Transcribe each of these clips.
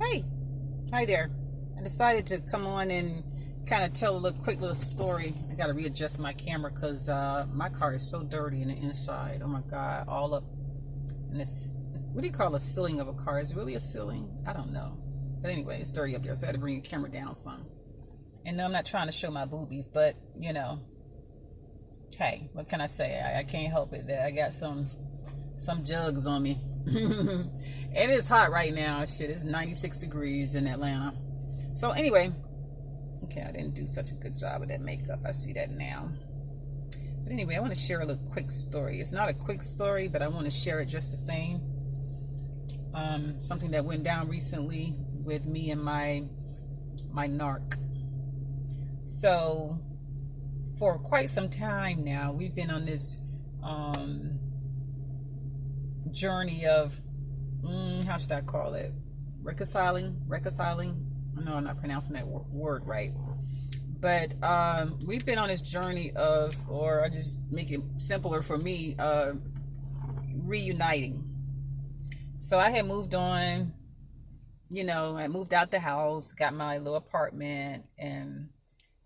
Hey, hi there. I decided to come on and kind of tell a quick little story. I got to readjust my camera because my car is so dirty in the inside. Oh my God, all up in this. What do you call a ceiling of a car? Is it really a ceiling? I don't know. But anyway, it's dirty up there, so I had to bring the camera down some. And no, I'm not trying to show my boobies, but hey, what can I say? I can't help it. That I got some jugs on me. And it's hot right now. Shit, it's 96 degrees in Atlanta. So anyway, okay, I didn't do such a good job with that makeup. I see that now. But anyway, I want to share a little quick story. It's not a quick story, but I want to share it just the same. Something that went down recently with me and my narc. So for quite some time now, we've been on this journey of how should I call it? Reconciling. I know I'm not pronouncing that word right, but we've been on this journey of, or I just make it simpler for me, reuniting. So I had moved on, I moved out the house, got my little apartment, and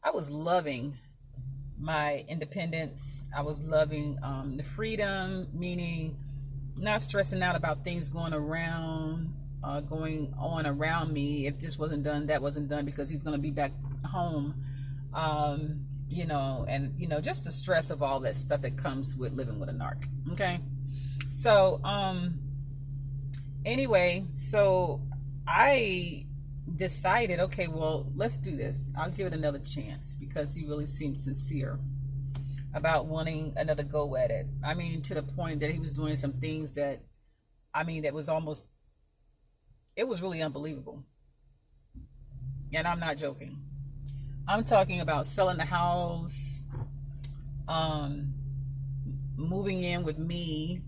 I was loving my independence. I was loving the freedom, meaning not stressing out about things going on around me. If this wasn't done, that wasn't done, because he's going to be back home. Just the stress of all that stuff that comes with living with a narc. Okay. So, anyway, so I decided, okay, well, let's do this. I'll give it another chance, because he really seemed sincere about wanting another go at it. I mean, to the point that he was doing some things that, that was almost, it was really unbelievable. And I'm not joking. I'm talking about selling the house, moving in with me,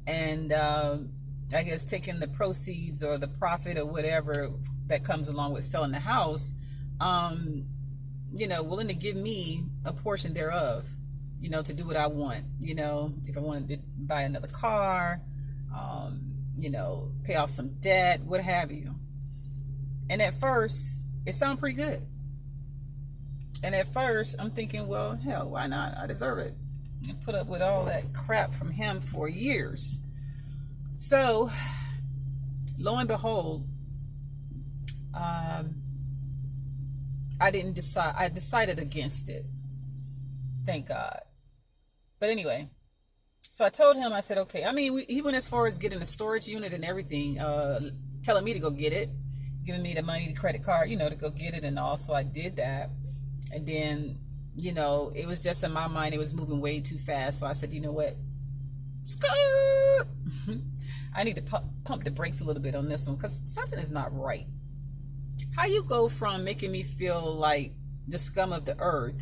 and I guess taking the proceeds or the profit or whatever that comes along with selling the house, willing to give me a portion thereof, to do what I want. If I wanted to buy another car, pay off some debt, what have you. And at first, it sounded pretty good. And at first, I'm thinking, well, hell, why not? I deserve it. And put up with all that crap from him for years. So, lo and behold, I decided against it. Thank God. But anyway, so I told him, I said, okay. He went as far as getting a storage unit and everything, telling me to go get it, giving me the money, the credit card, to go get it and all. So I did that. And then, it was just in my mind, it was moving way too fast. So I said, you know what? I need to pump the brakes a little bit on this one, because something is not right. How you go from making me feel like the scum of the earth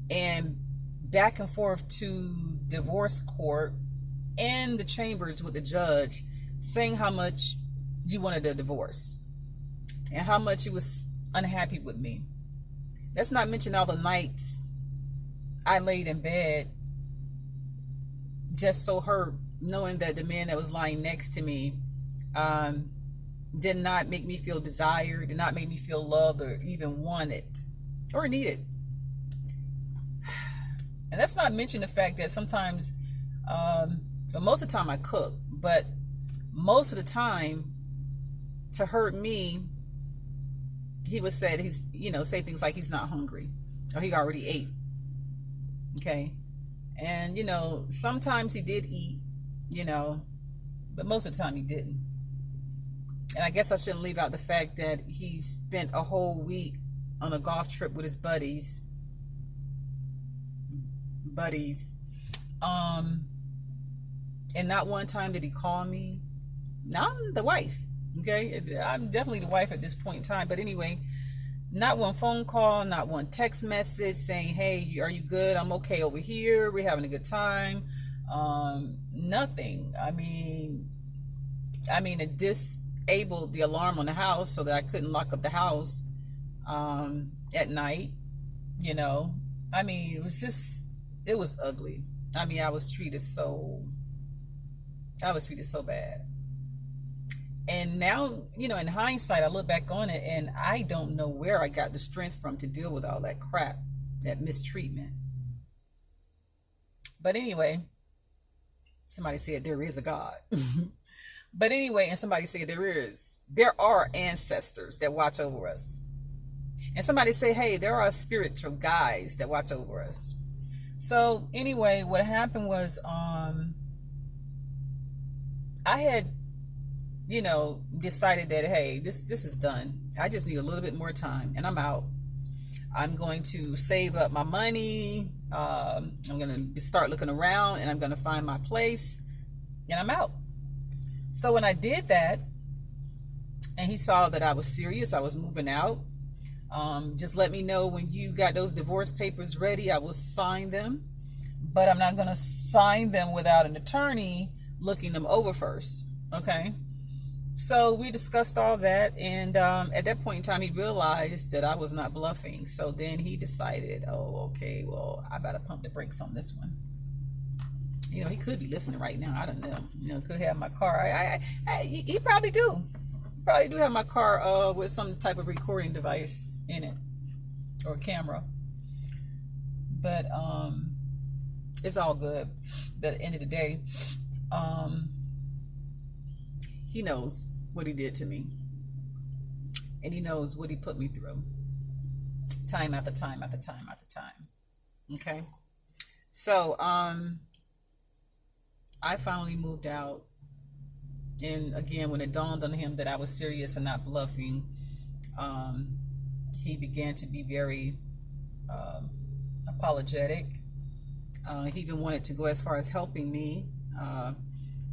and back and forth to divorce court and the chambers with the judge saying how much you wanted a divorce and how much you was unhappy with me. Let's not mention all the nights I laid in bed just so hurt, knowing that the man that was lying next to me did not make me feel desired, did not make me feel loved or even wanted or needed. And let's not mention the fact that sometimes, most of the time I cook, but most of the time, to hurt me, he would say say things like he's not hungry or he already ate. Okay. And, sometimes he did eat, but most of the time he didn't. And I guess I shouldn't leave out the fact that he spent a whole week on a golf trip with his buddies. And not one time did he call me. Now I'm the wife. Okay. I'm definitely the wife at this point in time. But anyway, not one phone call, not one text message saying, hey, are you good? I'm okay over here. We're having a good time. Nothing. It disabled the alarm on the house so that I couldn't lock up the house at night. It was ugly. I was treated so bad. And now, you know, in hindsight, I look back on it and I don't know where I got the strength from to deal with all that crap, that mistreatment. But anyway, somebody said there is a God. But anyway, and somebody said there are ancestors that watch over us. And somebody say, hey, there are spiritual guides that watch over us. So anyway, what happened was I had, you know, decided that, hey, this is done. I just need a little bit more time and I'm out. I'm going to save up my money. I'm going to start looking around and I'm going to find my place and I'm out. So when I did that and he saw that I was serious, I was moving out. Just let me know when you got those divorce papers ready. I will sign them, but I'm not going to sign them without an attorney looking them over first. Okay. So we discussed all that. And at that point in time, he realized that I was not bluffing. So then he decided, oh, okay, well, I better pump the brakes on this one. You know, he could be listening right now. I don't know. You know, could have my car. He probably do. Probably do have my car with some type of recording device in it or camera. But it's all good. But at the end of the day, he knows what he did to me. And he knows what he put me through. Time after time after time after time. Okay? So, I finally moved out. And again, when it dawned on him that I was serious and not bluffing, he began to be very apologetic. He even wanted to go as far as helping me.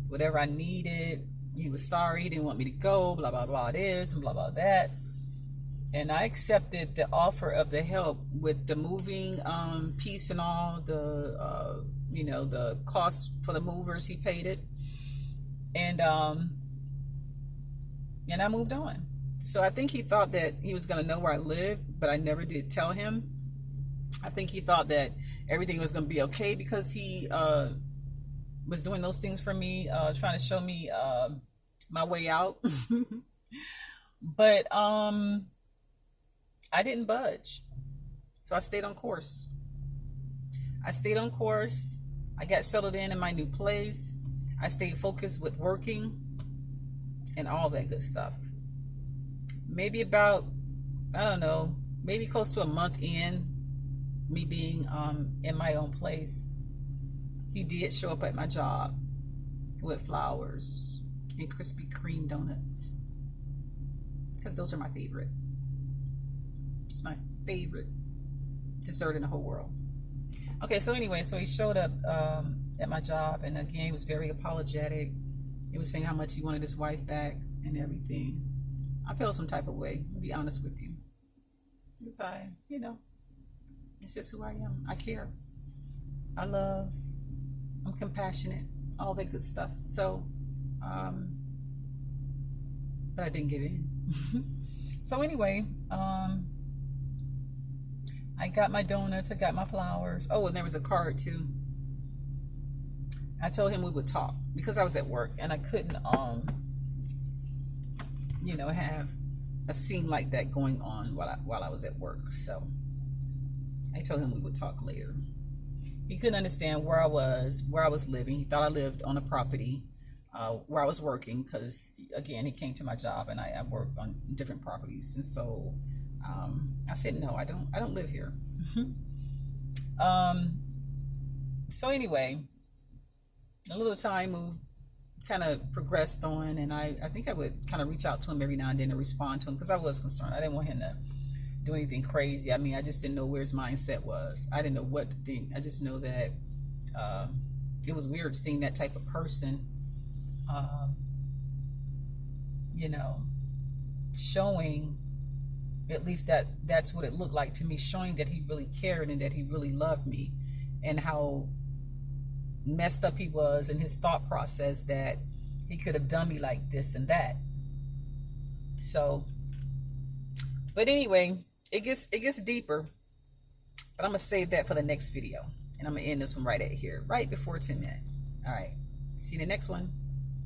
Whatever I needed, he was sorry. He didn't want me to go, blah, blah, blah, this and blah, blah, that. And I accepted the offer of the help with the moving piece and all, the, you know, the cost for the movers, he paid it. And I moved on. So I think he thought that he was going to know where I lived, but I never did tell him. I think he thought that everything was going to be okay because he was doing those things for me, trying to show me my way out. But I didn't budge. So I stayed on course. I got settled in my new place. I stayed focused with working and all that good stuff. Maybe about, I don't know, maybe close to a month in me being in my own place, he did show up at my job with flowers and Krispy Kreme donuts, because those are my favorite. It's my favorite dessert in the whole world. Okay, so anyway, so he showed up at my job, and again, he was very apologetic. He was saying how much he wanted his wife back and everything. I felt some type of way, to be honest with you. Because you know, it's just who I am. I care. I love. I'm compassionate. All that good stuff. So, but I didn't give in. So anyway, I got my donuts. I got my flowers. Oh, and there was a card too. I told him we would talk because I was at work and I couldn't, you know, have a scene like that going on while I was at work. So I told him we would talk later. He couldn't understand where I was living. He thought I lived on a property where I was working because, again, he came to my job and I work on different properties. And so I said, no, I don't live here. So anyway, a little time moved, kind of progressed on, and I think I would kind of reach out to him every now and then and respond to him because I was concerned. I didn't want him to do anything crazy. I mean, I just didn't know where his mindset was. I didn't know what to think. I just know that it was weird seeing that type of person, you know, showing, at least that's what it looked like to me, showing that he really cared and that he really loved me, and how messed up he was in his thought process that he could have done me like this and that. So, but anyway, it gets deeper, but I'm gonna save that for the next video, and I'm gonna end this one right at here, right before 10 minutes. All right, see you in the next one.